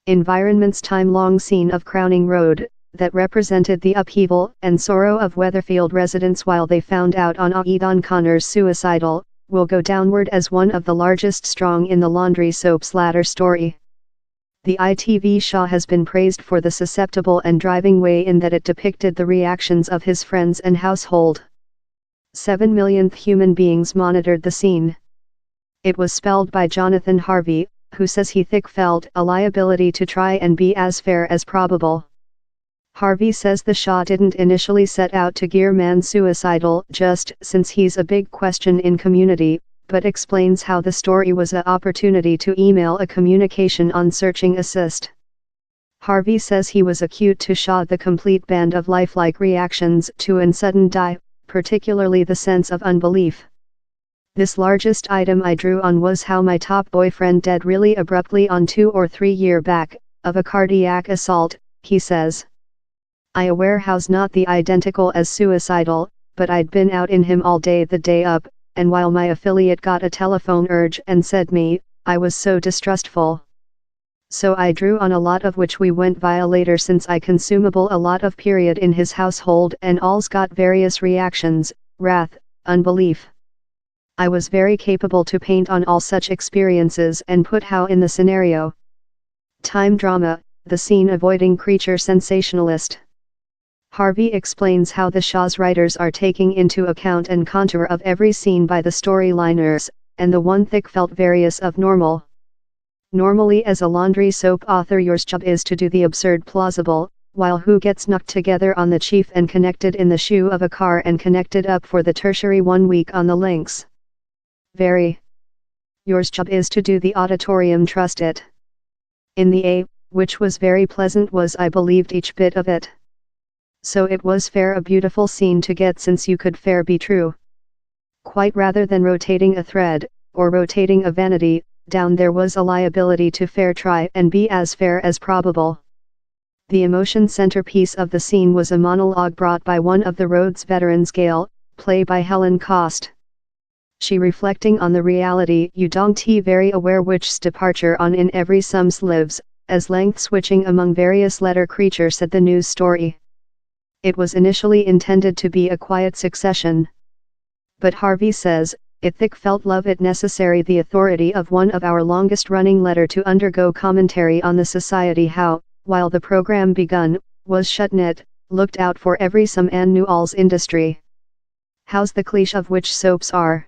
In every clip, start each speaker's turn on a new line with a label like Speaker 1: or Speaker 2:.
Speaker 1: Environment's time-long scene of Crowning Road, that represented the upheaval and sorrow of Weatherfield residents while they found out on Aidan Connor's Suicidal, will go downward as one of the largest strong in the laundry soap's latter story. The ITV show has been praised for the susceptible and driving way in that it depicted the reactions of his friends and household. 7 millionth human beings monitored the scene. It was spelled by Jonathan Harvey, who says he felt a liability to try and be as fair as probable. Harvey says the show didn't initially set out to gear man suicidal just since he's a big question in community, but explains how the story was an opportunity to email a communication on searching assist. Harvey says he was acute to show the complete band of lifelike reactions to and sudden die, particularly the sense of unbelief. This largest item I drew on was how my top boyfriend dead really abruptly on 2 or 3 year back, of a cardiac assault, he says. I aware how's not the identical as Suicidal, but I'd been out in him all day the day up, and while my affiliate got a telephone urge and said me, I was so distrustful. So I drew on a lot of which we went via later since I consumable a lot of period in his household and all's got various reactions, wrath, unbelief. I was very capable to paint on all such experiences and put how in the scenario. Time drama, the scene avoiding creature sensationalist. Harvey explains how the show's writers are taking into account and contour of every scene by the storyliners, and the one thick felt various of normal. Normally as a laundry soap author your job is to do the absurd plausible, while who gets knocked together on the chief and connected in the shoe of a car and connected up for the tertiary 1 week on the links. Very. Yours job is to do the auditorium trust it. In the A, which was very pleasant was I believed each bit of it. So it was fair a beautiful scene to get since you could fair be true. Quite rather than rotating a thread, or rotating a vanity, down there was a liability to fair try and be as fair as probable. The emotion centerpiece of the scene was a monologue brought by one of the road's veterans Gail, played by Helen Cost. She reflecting on the reality you don't very aware which's departure on in every some's lives, as length switching among various letter creature said the news story. It was initially intended to be a quiet succession. But Harvey says, it thick felt love it necessary the authority of one of our longest running letter to undergo commentary on the society how, while the program begun, was shutnet, looked out for every some and knew all's industry. How's the cliche of which soaps are?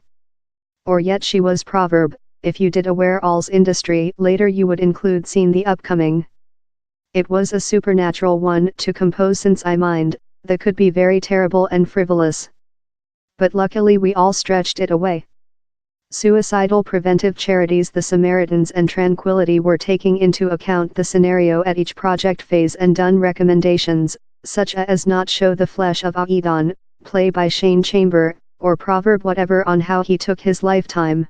Speaker 1: Or yet she was proverb, if you did aware all's industry later you would include seen the upcoming. It was a supernatural one to compose since I mind, that could be very terrible and frivolous. But luckily we all stretched it away. Suicidal preventive charities the Samaritans and Tranquility were taking into account the scenario at each project phase and done recommendations, such as not show the flesh of Aidan, play by Shane Chamber, or proverb whatever on how he took his lifetime.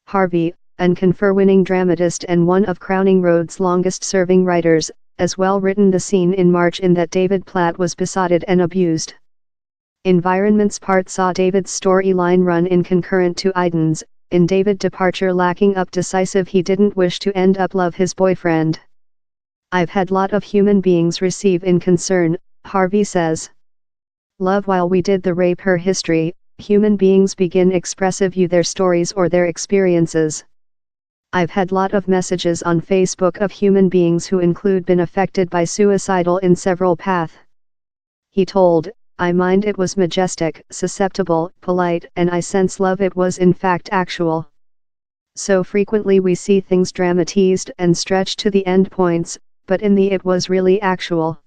Speaker 1: Harvey, an confer-winning dramatist and one of Crowning Road's longest-serving writers, as well written the scene in March in that David Platt was besotted and abused. Environment's part saw David's storyline run in concurrent to Aidan's, in David departure lacking up decisive he didn't wish to end up love his boyfriend. I've had lot of human beings receive in concern, Harvey says. Love while we did the rape her history, human beings begin expressive you their stories or their experiences. I've had lot of messages on Facebook of human beings who include been affected by suicidal in several path. He told, I mind it was majestic, susceptible, polite, and I sense love it was in fact actual. So frequently we see things dramatized and stretched to the end points, but in the it was really actual.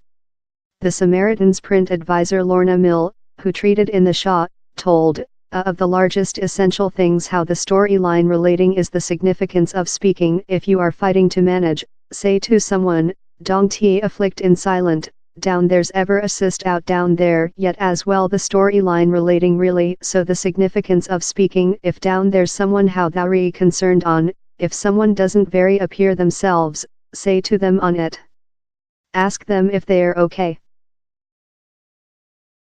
Speaker 1: The Samaritans print advisor Lorna Mill, who treated in the show, told, of the largest essential things how the storyline relating is the significance of speaking if you are fighting to manage, say to someone, don't ye afflict in silent, down there's ever assist out down there yet as well the storyline relating really so the significance of speaking if down there's someone how thou re concerned on, if someone doesn't very appear themselves, say to them on it. Ask them if they're okay.